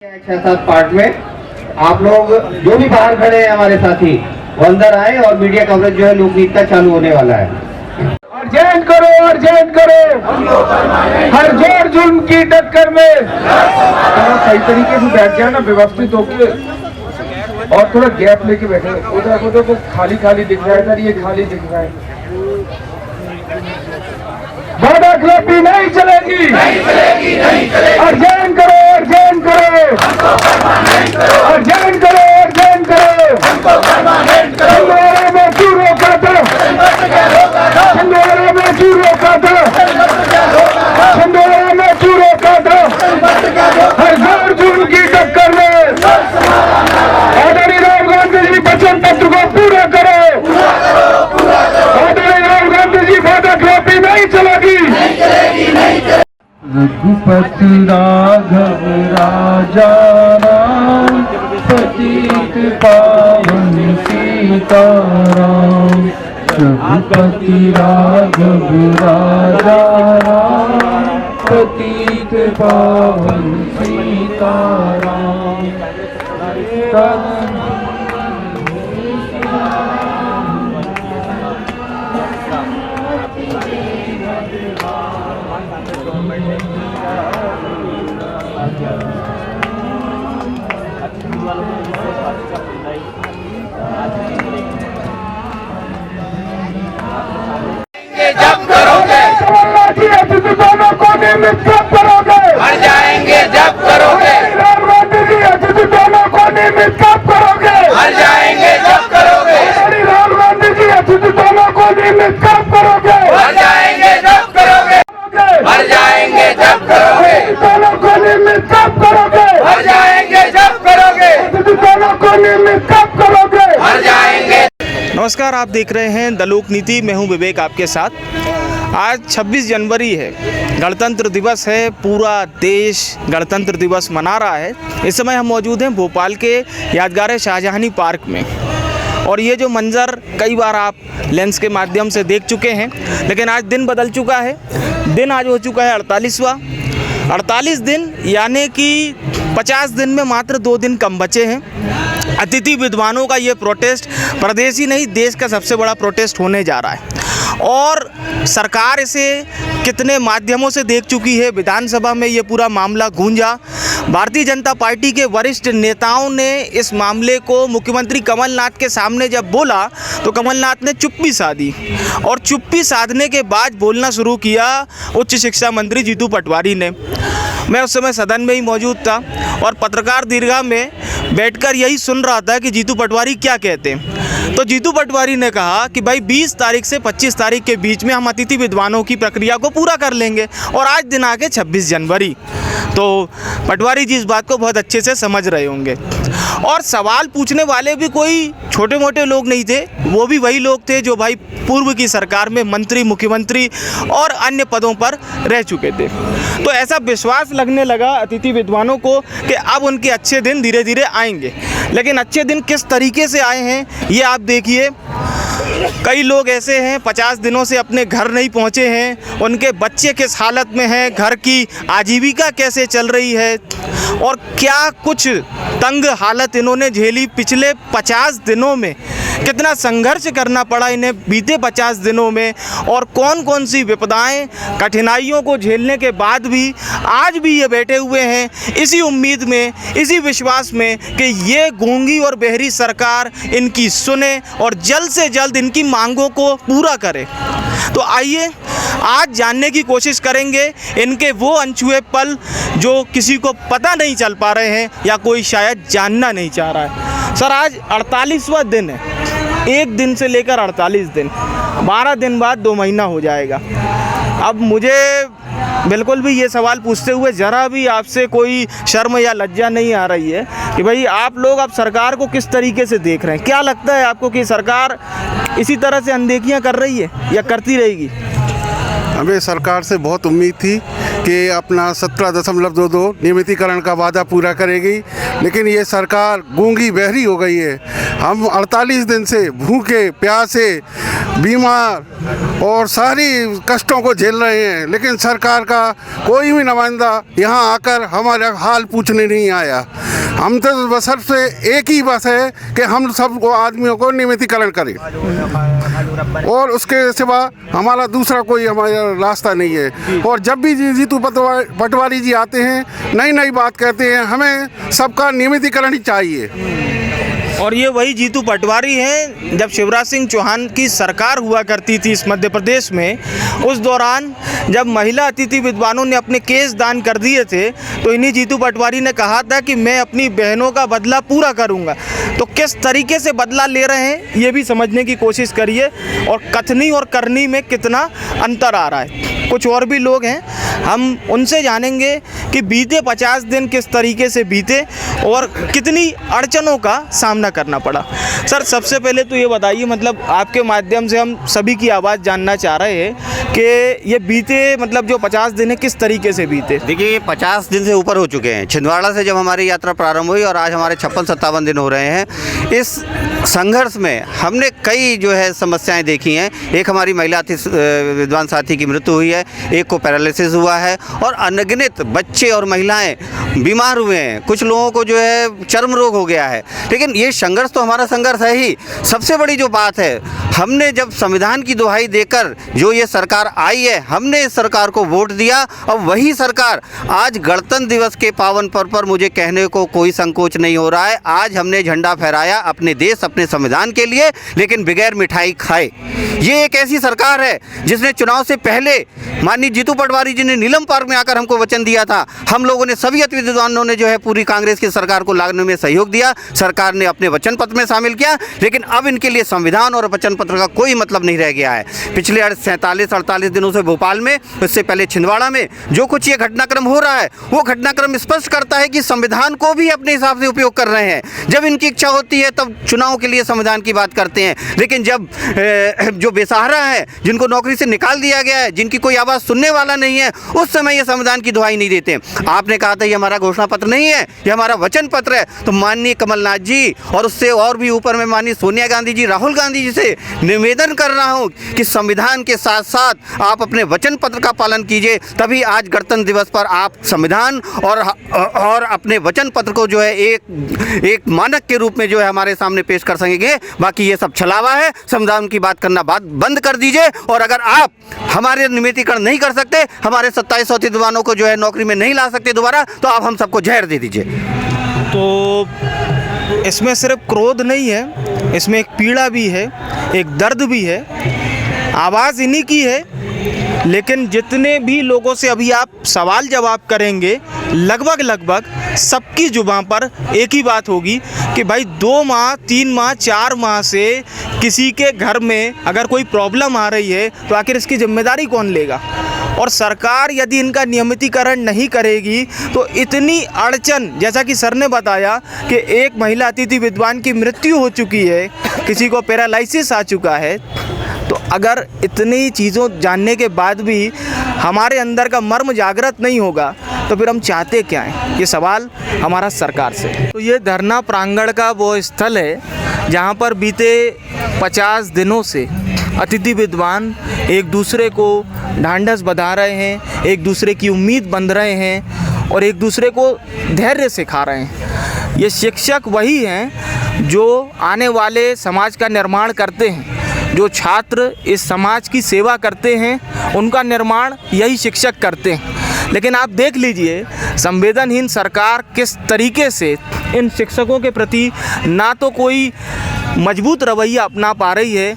6-7 part में आप लोग जो भी बाहर खड़े हैं हमारे साथी वो अंदर आए और मीडिया कवरेज जो है लोकगीत का चालू होने वाला है। अर्जेंट करो हर जोर जुल्म की टक्कर में। थोड़ा सही तरीके से बैठ जाए ना, व्यवस्थित होके, और थोड़ा गैप लेके बैठे। उधर को खाली खाली दिख रहा है, इधर ये खाली दिख रहा है। वादाखिलाफी नहीं चलेगी। अर्जेंट करो अर्जेंट करो। छिंदवाड़ा में क्यों रोका था? छिंदवाड़ा में क्यों रोका था? हर जोर जुल्म की टक्कर में आदरणीय राहुल गांधी जी वचन पत्र को पूरा करो। आदरणीय राहुल गांधी जी वादाखिलाफी नहीं चलेगी। रघुपति राघव राजा राम पतित पावन सीताराम। रघुपति राघव राजा राम पतित पावन सीताराम। जब करोगे दोनों को नियमित कब करोगे? मर जाएंगे जब करोगे। राहुल गांधी जी अतिथि दोनों को नियमित कब करोगे? मर जाएंगे जब करोगे। राहुल गांधी जी अतिथि दोनों को नियमित कब करोगे? मर जाएंगे जब करोगे। मर जाएंगे जब करोगे। दोनों को नियमित कब करोगे? मर जाएंगे जब करोगे। अतिथि दोनों को नियमित कब करोगे? मर जाएंगे। नमस्कार, आप देख रहे हैं द लोक नीति। मैं हूं विवेक आपके साथ। आज 26 जनवरी है, गणतंत्र दिवस है। पूरा देश गणतंत्र दिवस मना रहा है। इस समय हम मौजूद हैं भोपाल के यादगार शाहजहानी पार्क में, और ये जो मंज़र कई बार आप लेंस के माध्यम से देख चुके हैं, लेकिन आज दिन बदल चुका है। दिन आज हो चुका है 48 दिन, यानी कि 50 दिन में मात्र 2 दिन कम बचे हैं। अतिथि विद्वानों का ये प्रोटेस्ट प्रदेश ही नहीं, देश का सबसे बड़ा प्रोटेस्ट होने जा रहा है, और सरकार इसे कितने माध्यमों से देख चुकी है। विधानसभा में ये पूरा मामला गूंजा। भारतीय जनता पार्टी के वरिष्ठ नेताओं ने इस मामले को मुख्यमंत्री कमलनाथ के सामने जब बोला तो कमलनाथ ने चुप्पी साधी, और चुप्पी साधने के बाद बोलना शुरू किया उच्च शिक्षा मंत्री जीतू पटवारी ने। मैं उस समय सदन में ही मौजूद था और पत्रकार दीर्घा में बैठकर यही सुन रहा था कि जीतू पटवारी क्या कहते हैं। तो जीतू पटवारी ने कहा कि भाई 20 तारीख से 25 तारीख के बीच में हम अतिथि विद्वानों की प्रक्रिया को पूरा कर लेंगे, और आज दिन आ गए 26 जनवरी। तो पटवारी जी इस बात को बहुत अच्छे से समझ रहे होंगे, और सवाल पूछने वाले भी कोई छोटे मोटे लोग नहीं थे। वो भी वही लोग थे जो भाई पूर्व की सरकार में मंत्री, मुख्यमंत्री और अन्य पदों पर रह चुके थे। तो ऐसा विश्वास लगने लगा अतिथि विद्वानों को कि अब उनके अच्छे दिन धीरे धीरे आएंगे। लेकिन अच्छे दिन किस तरीके से आए हैं ये आप देखिए। कई लोग ऐसे हैं 50 दिनों से अपने घर नहीं पहुंचे हैं, उनके बच्चे किस हालत में हैं, घर की आजीविका कैसे चल रही है, और क्या कुछ तंग हालत इन्होंने झेली पिछले 50 दिनों में। कितना संघर्ष करना पड़ा इन्हें बीते 50 दिनों में, और कौन कौन सी विपदाएं, कठिनाइयों को झेलने के बाद भी आज भी ये बैठे हुए हैं इसी उम्मीद में, इसी विश्वास में कि ये गूंगी और बहरी सरकार इनकी सुने और जल्द से जल्द इनकी मांगों को पूरा करे। तो आइए आज जानने की कोशिश करेंगे इनके वो अनछुए पल जो किसी को पता नहीं चल पा रहे हैं या कोई शायद जानना नहीं चाह रहा है। सर, आज 48वां दिन है, एक दिन से लेकर 48 दिन, 12 दिन बाद 2 महीना हो जाएगा। अब मुझे बिल्कुल भी ये सवाल पूछते हुए ज़रा भी आपसे कोई शर्म या लज्जा नहीं आ रही है कि भाई आप लोग अब सरकार को किस तरीके से देख रहे हैं। क्या लगता है आपको कि सरकार इसी तरह से अनदेखियां कर रही है या करती रहेगी? हमें सरकार से बहुत उम्मीद थी कि अपना 17.22 नियमितीकरण का वादा पूरा करेगी, लेकिन ये सरकार गूंगी बहरी हो गई है। हम 48 दिन से भूखे प्यासे बीमार और सारी कष्टों को झेल रहे हैं, लेकिन सरकार का कोई भी नुमाइंदा यहाँ आकर हमारा हाल पूछने नहीं आया। हम तो बस से एक ही बस है कि हम सब आदमियों को नियमितीकरण करें और उसके सिवा हमारा दूसरा कोई हमारा रास्ता नहीं है। और जब भी जीतू पटवारी जी आते हैं नई नई बात कहते हैं, हमें सबका नियमितीकरण ही चाहिए। और ये वही जीतू पटवारी हैं, जब शिवराज सिंह चौहान की सरकार हुआ करती थी इस मध्य प्रदेश में, उस दौरान जब महिला अतिथि विद्वानों ने अपने केस दान कर दिए थे तो इन्हीं जीतू पटवारी ने कहा था कि मैं अपनी बहनों का बदला पूरा करूंगा। तो किस तरीके से बदला ले रहे हैं ये भी समझने की कोशिश करिए और कथनी और करनी में कितना अंतर आ रहा है। कुछ और भी लोग हैं, हम उनसे जानेंगे कि बीते 50 दिन किस तरीके से बीते और कितनी अड़चनों का सामना करना पड़ा। सर, सबसे पहले तो ये बताइए, मतलब आपके माध्यम से हम सभी की आवाज़ जानना चाह रहे हैं कि ये बीते मतलब जो 50 दिन है किस तरीके से बीते। देखिए, ये 50 दिन से ऊपर हो चुके हैं। छिंदवाड़ा से जब हमारी यात्रा प्रारंभ हुई और आज हमारे 56-57 दिन हो रहे हैं। इस संघर्ष में हमने कई जो है समस्याएं देखी हैं। एक हमारी महिला विद्वान साथी की मृत्यु हुई है, एक को पैरालिसिस हुआ है और अनगिनत बच्चे और महिलाएं बीमार हुए हैं। कुछ लोगों को जो है चर्म रोग हो गया है। लेकिन ये संघर्ष तो हमारा संघर्ष है ही। सबसे बड़ी जो बात है, हमने जब संविधान की दुहाई देकर जो ये सरकार आई है, हमने इस सरकार को वोट दिया और वही सरकार आज गणतंत्र दिवस के पावन पर्व पर मुझे कहने को कोई संकोच नहीं हो रहा है, आज हमने झंडा फहराया अपने देश अपने संविधान के लिए, लेकिन बगैर मिठाई खाए। ये एक ऐसी सरकार है जिसने चुनाव से पहले माननीय जीतू पटवारी जी ने नीलम पार्क में आकर हमको वचन दिया था। हम लोगों ने सभी अतिथि विद्वानों ने जो है पूरी कांग्रेस की सरकार को लाने में सहयोग दिया। सरकार ने अपने वचन पत्र में शामिल किया, लेकिन अब इनके लिए संविधान और वचन पत्र का कोई मतलब नहीं रह गया है। पिछले 47-48 दिनों से भोपाल में, उससे पहले छिंदवाड़ा में जो कुछ ये घटनाक्रम हो रहा है, वो घटनाक्रम स्पष्ट करता है कि संविधान को भी अपने हिसाब से उपयोग कर रहे हैं। जब इनकी इच्छा होती है तब चुनाव के लिए संविधान की बात करते हैं, लेकिन जब जो बेसहारा है, जिनको नौकरी से निकाल दिया गया है, जिनकी कोई आवाज़ सुनने वाला नहीं है, उस समय ये संविधान की दुहाई नहीं देते। आपने कहा था ये हमारा घोषणा पत्र नहीं है, ये हमारा वचन पत्र है। तो माननीय कमलनाथ जी और उससे और भी ऊपर में माननीय सोनिया गांधी जी, राहुल गांधी जी से निवेदन कर रहा हूं कि संविधान के साथ साथ आप अपने वचन पत्र का पालन कीजिए, तभी आज गणतंत्र दिवस पर आप संविधान और अपने वचन पत्र को जो है एक मानक के रूप में जो है हमारे सामने पेश कर सकेंगे। बाकी ये सब छलावा है, संविधान की बात करना बंद कर दीजिए। और अगर आप हमारे नियमितीकरण नहीं कर सकते, हमारे 27 विद्वानों को जो है नौकरी में नहीं ला सकते दोबारा, तो आप हम सबको जहर दे दीजिए। तो इसमें सिर्फ क्रोध नहीं है, इसमें एक पीड़ा भी है, एक दर्द भी है। आवाज़ इन्हीं की है, लेकिन जितने भी लोगों से अभी आप सवाल जवाब करेंगे, लगभग सबकी जुबान पर एक ही बात होगी कि भाई 2 माह 3 माह 4 माह से किसी के घर में अगर कोई प्रॉब्लम आ रही है तो आखिर इसकी जिम्मेदारी कौन लेगा। और सरकार यदि इनका नियमितीकरण नहीं करेगी तो इतनी अड़चन, जैसा कि सर ने बताया कि एक महिला अतिथि विद्वान की मृत्यु हो चुकी है, किसी को पैरालिसिस आ चुका है, तो अगर इतनी चीज़ों जानने के बाद भी हमारे अंदर का मर्म जागृत नहीं होगा तो फिर हम चाहते क्या हैं। ये सवाल हमारा सरकार से। तो ये धरना प्रांगण का वो स्थल है जहाँ पर बीते 50 दिनों से अतिथि विद्वान एक दूसरे को ढांढस बंधा रहे हैं, एक दूसरे की उम्मीद बंध रहे हैं और एक दूसरे को धैर्य सिखा रहे हैं। ये शिक्षक वही हैं जो आने वाले समाज का निर्माण करते हैं। जो छात्र इस समाज की सेवा करते हैं उनका निर्माण यही शिक्षक करते हैं। लेकिन आप देख लीजिए संवेदनहीन सरकार किस तरीके से इन शिक्षकों के प्रति ना तो कोई मजबूत रवैया अपना पा रही है,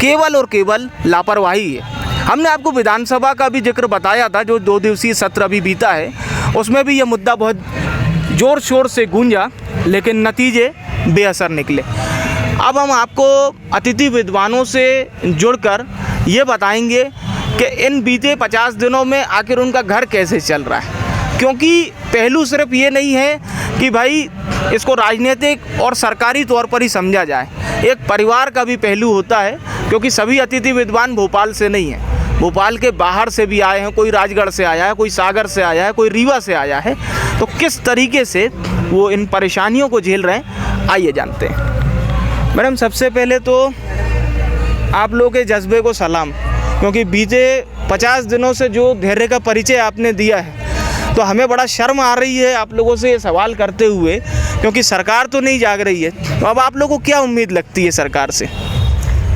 केवल और केवल लापरवाही है। हमने आपको विधानसभा का भी जिक्र बताया था, जो 2 दिवसीय सत्र अभी बीता है, उसमें भी ये मुद्दा बहुत ज़ोर शोर से गूंजा, लेकिन नतीजे बेअसर निकले। अब हम आपको अतिथि विद्वानों से जुड़कर ये बताएंगे कि इन बीते 50 दिनों में आखिर उनका घर कैसे चल रहा है। क्योंकि पहलू सिर्फ ये नहीं है कि भाई इसको राजनीतिक और सरकारी तौर पर ही समझा जाए, एक परिवार का भी पहलू होता है। क्योंकि सभी अतिथि विद्वान भोपाल से नहीं हैं, भोपाल के बाहर से भी आए हैं, कोई राजगढ़ से आया है, कोई सागर से आया है, कोई रीवा से आया है। तो किस तरीके से वो इन परेशानियों को झेल रहे हैं, आइए जानते हैं। मैडम, सबसे पहले तो आप लोगों के जज्बे को सलाम, क्योंकि बीते 50 दिनों से जो धैर्य का परिचय आपने दिया है, तो हमें बड़ा शर्म आ रही है आप लोगों से ये सवाल करते हुए, क्योंकि सरकार तो नहीं जाग रही है। तो अब आप लोगों को क्या उम्मीद लगती है सरकार से?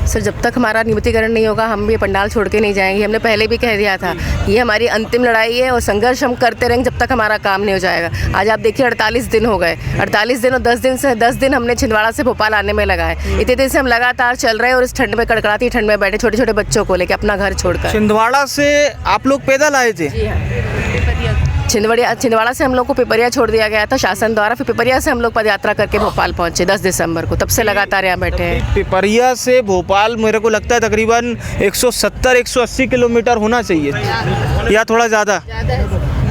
सर, जब तक हमारा नियमितीकरण नहीं होगा हम भी पंडाल छोड़ के नहीं जाएंगे। हमने पहले भी कह दिया था, ये हमारी अंतिम लड़ाई है और संघर्ष हम करते रहेंगे जब तक हमारा काम नहीं हो जाएगा। आज आप देखिए 48 दिन हो गए, 48 दिन और 10 दिन हमने छिंदवाड़ा से भोपाल आने में लगा है। इतने दिन से हम लगातार चल रहे हैं और इस ठंड में, कड़कड़ाती ठंड में बैठे छोटे छोटे बच्चों को लेकर अपना घर छोड़कर। छिंदवाड़ा से आप लोग पैदल आए थे? जी हाँ, छिंदवाड़ा से हम लोग को पिपरिया छोड़ दिया गया था शासन द्वारा, फिर पिपरिया से हम लोग पदयात्रा करके भोपाल पहुंचे 10 दिसंबर को। तब से लगातार यहाँ बैठे हैं। पिपरिया से भोपाल मेरे को लगता है तकरीबन 170-180 किलोमीटर होना चाहिए या थोड़ा ज़्यादा।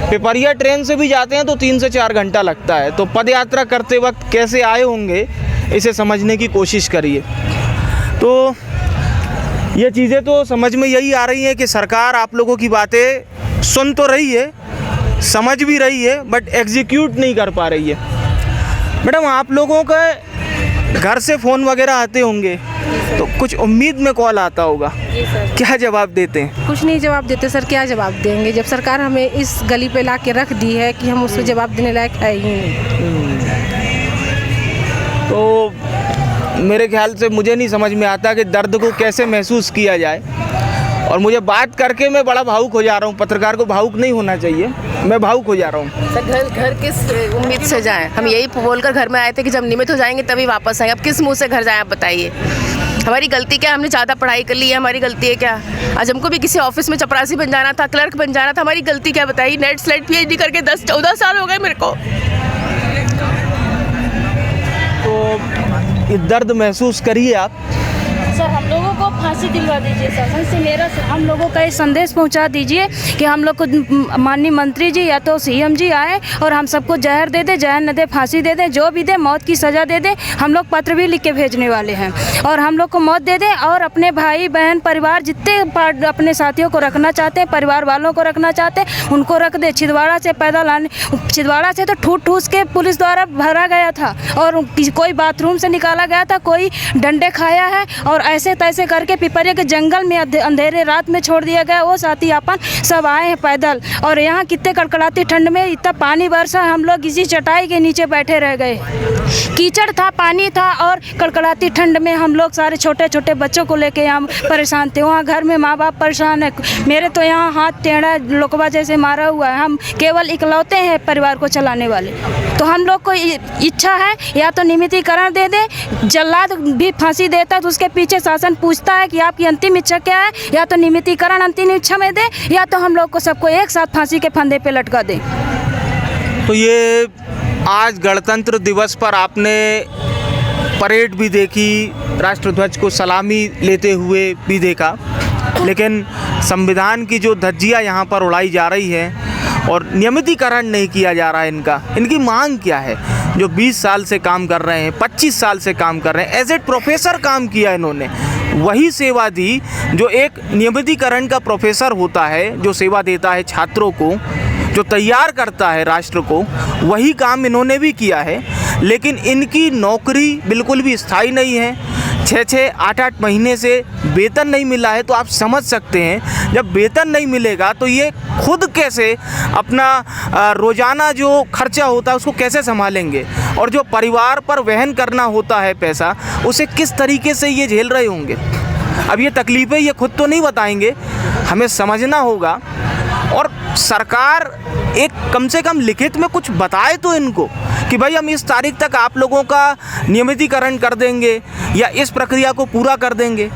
पिपरिया ट्रेन से भी जाते हैं तो 3 से 4 घंटा लगता है। तो पदयात्रा करते वक्त कैसे आए होंगे इसे समझने की कोशिश करिए। तो ये चीज़ें तो समझ में यही आ रही हैं कि सरकार आप लोगों की बातें सुन तो रही है, समझ भी रही है, बट एग्जीक्यूट नहीं कर पा रही है। मैडम, आप लोगों के घर से फ़ोन वगैरह आते होंगे तो कुछ उम्मीद में कॉल आता होगा, क्या जवाब देते हैं? कुछ नहीं जवाब देते सर, क्या जवाब देंगे जब सरकार हमें इस गली पे ला के रख दी है कि हम उसको जवाब देने लायक है ही नहीं। तो मेरे ख्याल से मुझे नहीं समझ में आता कि दर्द को कैसे महसूस किया जाए, और मुझे बात करके मैं बड़ा भावुक हो जा रहा हूँ। पत्रकार को भावुक नहीं होना चाहिए, मैं भावुक हो जा रहा हूँ। सर, घर किस उम्मीद से जाएं? हम यही बोलकर घर में आए थे कि जब नियमित हो जाएंगे तभी वापस आएंगे। अब किस मुंह से घर जाएं आप बताइए? हमारी गलती क्या? हमने ज़्यादा पढ़ाई कर ली है, हमारी गलती है क्या? आज हमको भी किसी ऑफिस में चपरासी बन जाना था, क्लर्क बन जाना था, हमारी गलती क्या बताइए? नेट स्लेट PhD करके 10-14 साल हो गए मेरे को। तो ये दर्द महसूस करिए आप। सर, हम लोगों को फांसी दिलवा दीजिए सर, से मेरा हम लोगों का ये संदेश पहुंचा दीजिए कि हम लोग को माननीय मंत्री जी या तो CM जी आए और हम सबको जहर दे दे, जहर न दे फांसी दे दे, जो भी दे, मौत की सज़ा दे दे। हम लोग पत्र भी लिख के भेजने वाले हैं और हम लोग को मौत दे दे। और अपने भाई बहन परिवार जितने अपने साथियों को रखना चाहते हैं, परिवार वालों को रखना चाहते हैं, उनको रख दे। छिंदवाड़ा से पैदल आने, छिंदवाड़ा से तो ठूस के पुलिस द्वारा भरा गया था और कोई बाथरूम से निकाला गया था, कोई डंडे खाया है और ऐसे तैसे करके पिपरिया के जंगल में अंधेरे रात में छोड़ दिया गया। वो साथी अपन सब आए हैं पैदल और यहाँ कितने कड़कड़ाती ठंड में इतना पानी बरसा, हम लोग इसी चटाई के नीचे बैठे रह गए। कीचड़ था, पानी था और कड़कड़ाती ठंड में हम लोग सारे छोटे छोटे बच्चों को लेके यहाँ परेशान थे। वहाँ घर में माँ बाप परेशान है, मेरे तो यहाँ हाथ टेढ़ा लोकवा जैसे मारा हुआ है। हम केवल इकलौते हैं परिवार को चलाने वाले। तो हम लोग को इच्छा है या तो नियमितीकरण दे दे, जल्लाद भी फांसी देता तो उसके पीछे शासन पूछता है कि आपकी अंतिम इच्छा क्या है, या तो नियमितीकरण अंतिम इच्छा में दे या तो हम लोग को सबको एक साथ फांसी के फंदे पे लटका दे। तो ये आज गणतंत्र दिवस पर आपने परेड भी देखी, राष्ट्रध्वज को सलामी लेते हुए भी देखा, लेकिन संविधान की जो धज्जियाँ यहाँ पर उड़ाई जा रही है और नियमितीकरण नहीं किया जा रहा है इनकी मांग क्या है? जो 20 साल से काम कर रहे हैं, 25 साल से काम कर रहे हैं, एज ए प्रोफेसर काम किया इन्होंने, वही सेवा दी जो एक नियमितीकरण का प्रोफेसर होता है, जो सेवा देता है छात्रों को, जो तैयार करता है राष्ट्र को, वही काम इन्होंने भी किया है। लेकिन इनकी नौकरी बिल्कुल भी स्थायी नहीं है। 6-6, 8-8 महीने से वेतन नहीं मिला है। तो आप समझ सकते हैं जब वेतन नहीं मिलेगा तो ये खुद कैसे अपना रोज़ाना जो खर्चा होता है उसको कैसे संभालेंगे, और जो परिवार पर वहन करना होता है पैसा, उसे किस तरीके से ये झेल रहे होंगे। अब ये तकलीफ़ें ये खुद तो नहीं बताएंगे, हमें समझना होगा। और सरकार एक कम से कम लिखित में कुछ बताए तो इनको कि भाई हम इस तारीख तक आप लोगों का नियमितीकरण कर देंगे या इस प्रक्रिया को पूरा कर देंगे।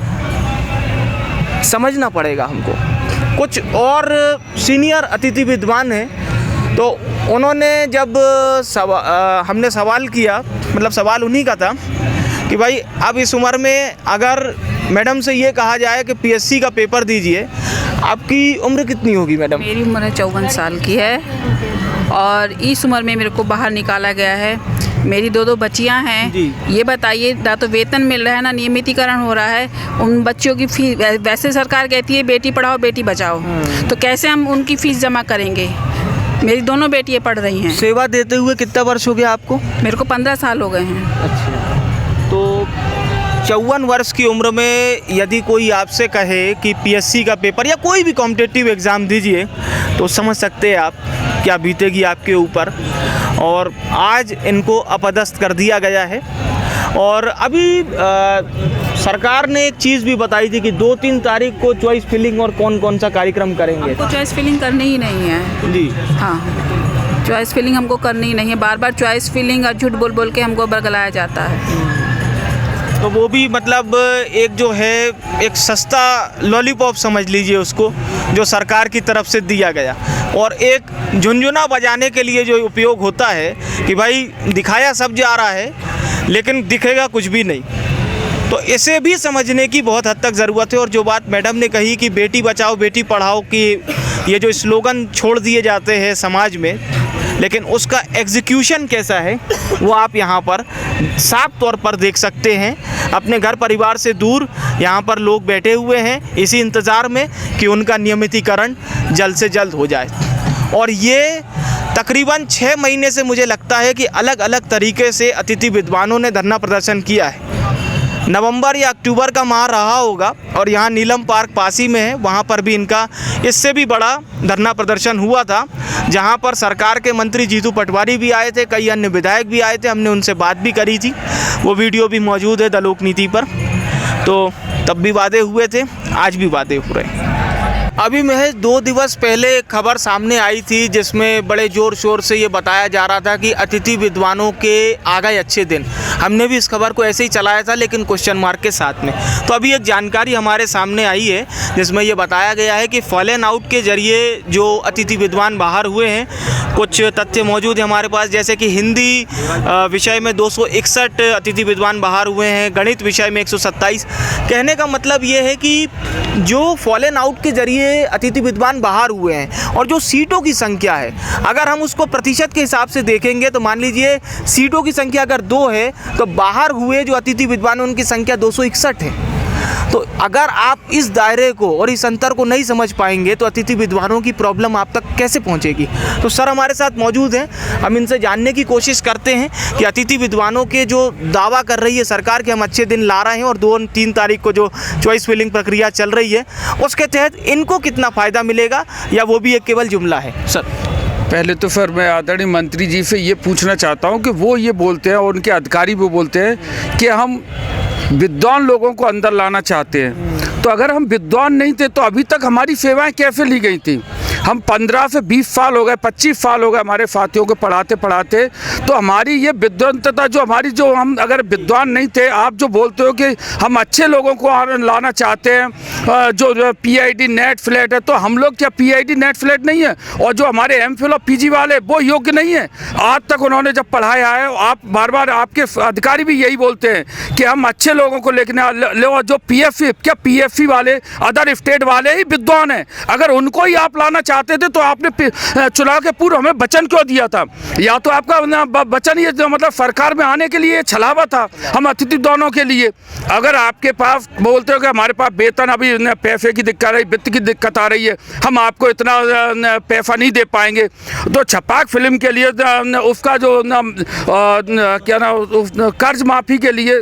समझना पड़ेगा हमको। कुछ और सीनियर अतिथि विद्वान हैं, तो उन्होंने जब हमने सवाल किया, मतलब सवाल उन्हीं का था कि भाई अब इस उम्र में अगर मैडम से ये कहा जाए कि PSC का पेपर दीजिए, आपकी उम्र कितनी होगी मैडम? मेरी उम्र 54 साल की है और इस उम्र में मेरे को बाहर निकाला गया है। मेरी 2 बच्चियां हैं। ये बताइए, ना तो वेतन मिल रहा है ना नियमितीकरण हो रहा है। उन बच्चों की फीस, वैसे सरकार कहती है बेटी पढ़ाओ बेटी बचाओ, तो कैसे हम उनकी फ़ीस जमा करेंगे? मेरी दोनों बेटियाँ पढ़ रही हैं। सेवा देते हुए कितना वर्ष हो गया आपको? मेरे को 15 साल हो गए हैं। अच्छा, तो 54 वर्ष की उम्र में यदि कोई आपसे कहे कि पीएससी का पेपर या कोई भी कॉम्पिटिटिव एग्ज़ाम दीजिए तो समझ सकते हैं आप क्या बीतेगी आपके ऊपर। और आज इनको अपदस्थ कर दिया गया है। और अभी सरकार ने एक चीज़ भी बताई थी कि 2-3 तारीख को चॉइस फिलिंग और कौन कौन सा कार्यक्रम करेंगे। हमको चॉइस फिलिंग करनी ही नहीं है जी हाँ, चॉइस फिलिंग हमको करनी ही नहीं है। बार बार चॉइस फिलिंग और झूठ बोल बोल के हमको बरगलाया जाता है। तो वो भी मतलब एक जो है एक सस्ता लॉलीपॉप समझ लीजिए उसको, जो सरकार की तरफ से दिया गया, और एक झुनझुना बजाने के लिए जो उपयोग होता है कि भाई दिखाया सब जा रहा है लेकिन दिखेगा कुछ भी नहीं। तो इसे भी समझने की बहुत हद तक ज़रूरत है। और जो बात मैडम ने कही कि बेटी बचाओ बेटी पढ़ाओ की ये जो स्लोगन छोड़ दिए जाते हैं समाज में, लेकिन उसका एग्जीक्यूशन कैसा है वो आप यहाँ पर साफ तौर पर देख सकते हैं। अपने घर परिवार से दूर यहाँ पर लोग बैठे हुए हैं इसी इंतज़ार में कि उनका नियमितीकरण जल्द से जल्द हो जाए। और ये तकरीबन 6 महीने से मुझे लगता है कि अलग अलग तरीके से अतिथि विद्वानों ने धरना प्रदर्शन किया है। नवंबर या अक्टूबर का माह रहा होगा और यहाँ नीलम पार्क पासी में है, वहाँ पर भी इनका इससे भी बड़ा धरना प्रदर्शन हुआ था, जहाँ पर सरकार के मंत्री जीतू पटवारी भी आए थे, कई अन्य विधायक भी आए थे। हमने उनसे बात भी करी थी, वो वीडियो भी मौजूद है द लोक नीति पर। तो तब भी वादे हुए थे, आज भी वादे हो रहे हैं। अभी महज 2 दिवस पहले एक खबर सामने आई थी जिसमें बड़े ज़ोर शोर से ये बताया जा रहा था कि अतिथि विद्वानों के आ गए अच्छे दिन। हमने भी इस खबर को ऐसे ही चलाया था लेकिन क्वेश्चन मार्क के साथ में। तो अभी एक जानकारी हमारे सामने आई है जिसमें ये बताया गया है कि फॉलन आउट के ज़रिए जो अतिथि विद्वान बाहर हुए हैं, कुछ तथ्य मौजूद है हमारे पास, जैसे कि हिंदी विषय में 261 अतिथि विद्वान बाहर हुए हैं, गणित विषय में 127। कहने का मतलब ये है कि जो फॉलन आउट के ज़रिए अतिथि विद्वान बाहर हुए हैं और जो सीटों की संख्या है, अगर हम उसको प्रतिशत के हिसाब से देखेंगे तो मान लीजिए सीटों की संख्या अगर 2 है तो बाहर हुए जो अतिथि विद्वान उनकी संख्या 261 है। तो अगर आप इस दायरे को और इस अंतर को नहीं समझ पाएंगे तो अतिथि विद्वानों की प्रॉब्लम आप तक कैसे पहुंचेगी। तो सर हमारे साथ मौजूद हैं, हम इनसे जानने की कोशिश करते हैं कि अतिथि विद्वानों के जो दावा कर रही है सरकार के हम अच्छे दिन ला रहे हैं और 2-3 तारीख को जो चॉइस फिलिंग प्रक्रिया चल रही है उसके तहत इनको कितना फ़ायदा मिलेगा या वो भी एक केवल जुमला है। सर पहले तो फिर मैं आदरणीय मंत्री जी से ये पूछना चाहता हूँ कि वो ये बोलते हैं और उनके अधिकारी भी बोलते हैं कि हम विद्वान लोगों को अंदर लाना चाहते हैं। तो अगर हम विद्वान नहीं थे तो अभी तक हमारी सेवाएं कैसे ली गई थी। हम 15 से 20 साल हो गए, 25 साल हो गए हमारे साथियों को पढ़ाते पढ़ाते। तो हमारी ये विद्वंतता जो हमारी, जो हम अगर विद्वान नहीं थे, आप जो बोलते हो कि हम अच्छे लोगों को लाना चाहते हैं, जो PID नेट फ्लैट है, तो हम लोग क्या PID नेट फ्लैट नहीं है? और जो हमारे MPhil और PG वाले वो योग्य नहीं है? आज तक उन्होंने जब पढ़ाया है, आप बार बार आपके अधिकारी भी यही बोलते हैं कि हम अच्छे लोगों को लेकर जो PFC वाले अदर स्टेट वाले ही विद्वान हैं, अगर उनको ही आप लाना चाहते थे तो आपने चुनाव के पूर्व हमें वचन क्यों दिया था? या तो आपका वचन ये मतलब सरकार में आने के लिए छलावा था हम अतिथि विद्वानों के लिए। अगर आपके पास बोलते हो कि हमारे पास वेतन अभी पैसे की दिक्कत है, वित्त की दिक्कत आ रही है, हम आपको इतना पैसा नहीं दे पाएंगे, तो छपाक फिल्म के लिए उसका जो क्या ना कर्ज माफ़ी के लिए,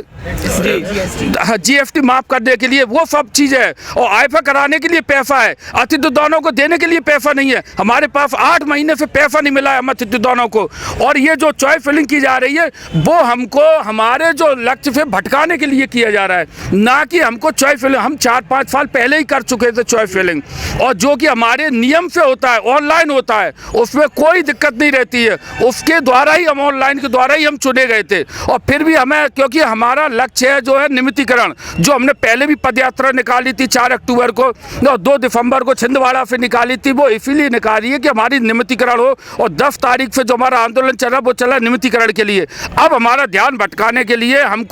GST माफ़ करने के लिए वो सब चीज़ है, और IFA कराने के लिए पैसा है, अतिथि विद्वानों को देने के लिए पैसा नहीं है। हमारे पास 8 महीने से पैसा नहीं मिला है हम अतिथि विद्वानों को। और ये जो चॉइस फिलिंग की जा रही है वो हमको हमारे जो लक्ष्य से भटकाने के लिए किया जा रहा है, ना कि हमको चॉइस फिलिंग। हम 4-5 साल पहले ही कर चुके थे चॉइस फिलिंग, और जो कि हमारे नियम से होता है, ऑनलाइन होता है, उसमें कोई दिक्कत नहीं रहती है। उसके द्वारा ही हम ऑनलाइन के द्वारा ही हम चुने गए थे। और फिर भी हमें, क्योंकि हमारा लक्ष्य है जो है नियमितीकरण, जो हमने पहले भी पदयात्रा निकाली थी 4 अक्टूबर को, 2 दिसंबर को छिंदवाड़ा से निकाली थी, वो इसीलिए निकाली है कि हमारी नियमितीकरण हो। और 10 तारीख से जो हमारा आंदोलन चला वो चला नियमितीकरण के लिए। अब हमारा ध्यान भटकाने के लिए हम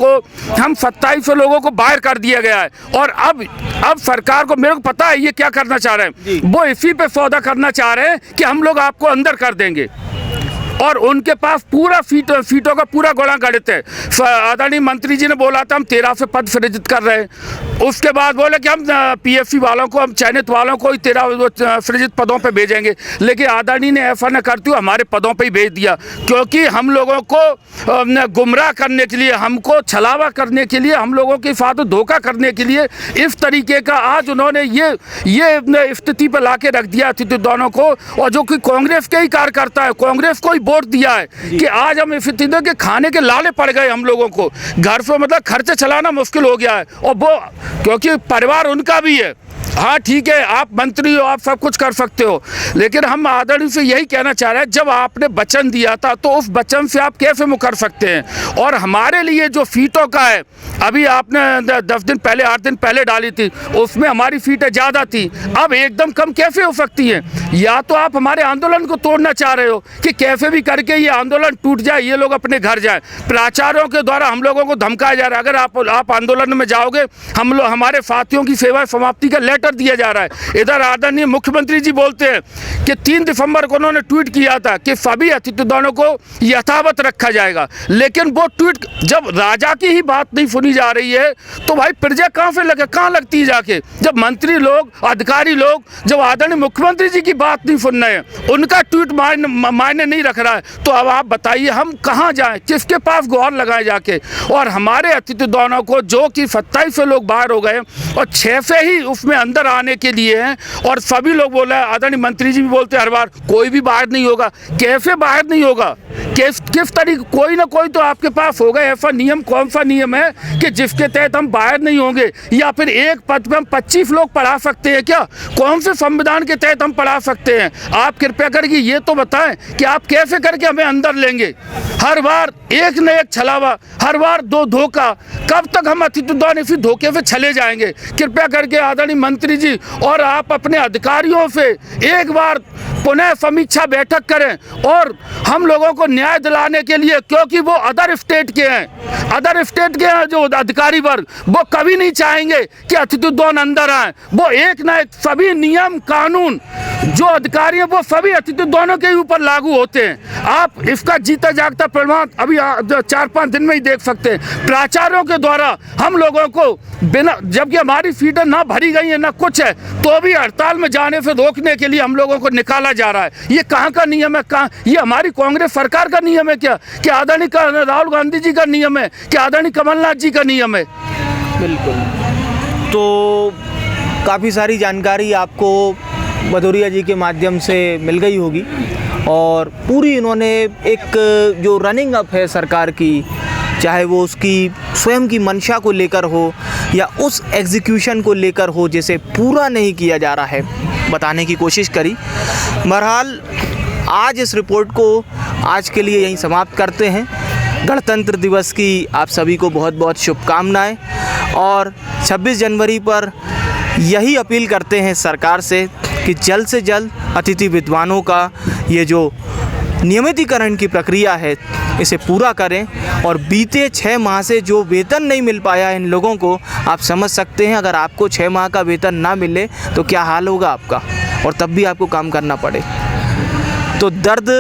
27 लोगों को बाहर कर दिया गया है। और अब सरकार को, मेरे को पता है ये क्या करना चाह रहे हैं, वो इसी पे सौदा करना चाह रहे हैं कि हम लोग आपको अंदर कर देंगे। और उनके पास पूरा सीटों का पूरा गुणा गणित है। आदरणीय मंत्री जी ने बोला था हम 13 से पद सृजित कर रहे हैं, उसके बाद बोले कि हम पीएफसी वालों को, हम चयनित वालों को 13 सृजित पदों पे भेजेंगे, लेकिन आदरणीय ने ऐसा न करते हुए हमारे पदों पे ही भेज दिया, क्योंकि हम लोगों को गुमराह करने के लिए, हमको छलावा करने के लिए, हम लोगों के साथ धोखा करने के लिए इस तरीके का आज उन्होंने ये स्थिति पर ला के रख दिया अतिथि दोनों को। और जो कि कांग्रेस के ही कार्यकर्ता है, कांग्रेस को ही वोट दिया है कि आज हम स्थिति के खाने के लाले पड़ गए, हम लोगों को घर पे मतलब खर्चे चलाना मुश्किल हो गया है। और वो क्योंकि परिवार उनका भी है, हाँ ठीक है आप मंत्री हो, आप सब कुछ कर सकते हो, लेकिन हम आदरणीय से यही कहना चाह रहे हैं जब आपने वचन दिया था तो उस वचन से आप कैसे मुकर सकते हैं। और हमारे लिए जो सीटों का है, अभी आपने 10 दिन पहले 8 दिन पहले डाली थी, उसमें हमारी सीटें ज़्यादा थी, अब एकदम कम कैसे हो सकती हैं। या तो आप हमारे आंदोलन को तोड़ना चाह रहे हो कि कैसे भी करके ये आंदोलन टूट जाए, ये लोग अपने घर जाए। प्राचार्यों के द्वारा हम लोगों को धमकाया जा रहा है, अगर आप आंदोलन में जाओगे हमारे साथियों की सेवा समाप्ति का लेटर दिया जा रहा है। इधर आदरणीय मुख्यमंत्री जी बोलते हैं कि 3 दिसंबर को उन्होंने ट्वीट किया था कि सभी अतिथि दोनों को यथावत रखा जाएगा, लेकिन वो ट्वीट जब राजा की ही बात नहीं सुनी जा रही है तो भाई प्रजा कहाँ से लगे, कहाँ लगती है जाके। जब मंत्री लोग, अधिकारी लोग जब आदरणीय मुख्यमंत्री जी की बात नहीं सुन रहे हैं, उनका ट्वीट मायने नहीं रख रहा है, तो अब आप बताइए हम कहाँ जाएं, किसके पास गुहार लगाए जाके। और हमारे अतिथि दोनों को जो कि 27 लोग बाहर हो गए और 6 से ही उसमें अंदर आने के लिए हैं, और सभी लोग बोल रहे हैं, आदरणीय मंत्री जी भी बोलते हैं हर बार कोई भी बाहर नहीं होगा। कैसे बाहर नहीं होगा, किस तरीके, कोई ना कोई तो आपके पास होगा ऐसा नियम। कौन सा नियम है कि जिसके तहत हम बाहर नहीं होंगे, या फिर एक पद पे हम 25 लोग पढ़ा सकते हैं क्या? कौन से संविधान के तहत हम पढ़ा सकते हैं? आप कृपया करके ये तो बताएं कि आप कैसे करके हमें अंदर लेंगे। हर बार एक न एक छलावा, हर बार 2 धोखा, कब तक हम अतिथि द्वारा इसी धोखे से चले जाएंगे? कृपया करके आदरणीय मंत्री जी और आप अपने अधिकारियों से एक बार पुनः समीक्षा बैठक करें और हम लोगों को न्याय दिलाने के लिए, क्योंकि वो अदर स्टेट के हैं, अदर स्टेट के हैं जो अधिकारी वर्ग, वो कभी नहीं चाहेंगे कि अतिथि द्वारा अंदर आए। वो एक न एक सभी नियम कानून जो अधिकारी हैं वो सभी अतिथि दोनों के ऊपर लागू होते हैं। आप इसका जीता जागता प्रमाण अभी 4-5 दिन में ही देख सकते हैं। प्राचार्यों के द्वारा हम लोगों को बिना, जबकि हमारी सीटें ना भरी गई हैं ना कुछ है, तो भी हड़ताल में जाने से रोकने के लिए हम लोगों को निकाला जा रहा है। ये कहाँ का नियम है? कहाँ ये हमारी कांग्रेस सरकार का नियम है क्या? कि आदरणीय राहुल गांधी जी का नियम है? कि आदरणीय कमलनाथ जी का नियम है? बिल्कुल। तो काफ़ी सारी जानकारी आपको भदौरिया जी के माध्यम से मिल गई होगी, और पूरी इन्होंने एक जो रनिंग अप है सरकार की, चाहे वो उसकी स्वयं की मंशा को लेकर हो या उस एग्जीक्यूशन को लेकर हो, जिसे पूरा नहीं किया जा रहा है, बताने की कोशिश करी। बहरहाल आज इस रिपोर्ट को आज के लिए यहीं समाप्त करते हैं। गणतंत्र दिवस की आप सभी को बहुत बहुत शुभकामनाएं, और 26 जनवरी पर यही अपील करते हैं सरकार से कि जल्द से जल्द अतिथि विद्वानों का ये जो नियमितीकरण की प्रक्रिया है इसे पूरा करें। और बीते 6 माह से जो वेतन नहीं मिल पाया इन लोगों को, आप समझ सकते हैं अगर आपको 6 माह का वेतन ना मिले तो क्या हाल होगा आपका, और तब भी आपको काम करना पड़े। तो दर्द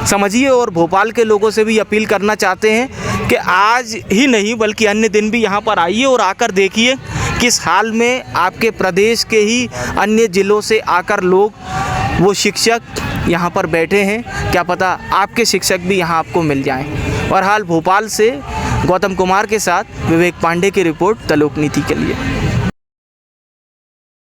समझिए, और भोपाल के लोगों से भी अपील करना चाहते हैं कि आज ही नहीं बल्कि अन्य दिन भी यहाँ पर आइए और आकर देखिए किस हाल में आपके प्रदेश के ही अन्य ज़िलों से आकर लोग, वो शिक्षक यहाँ पर बैठे हैं। क्या पता आपके शिक्षक भी यहाँ आपको मिल जाएं। और हाल भोपाल से गौतम कुमार के साथ विवेक पांडे की रिपोर्ट द लोक नीति के लिए।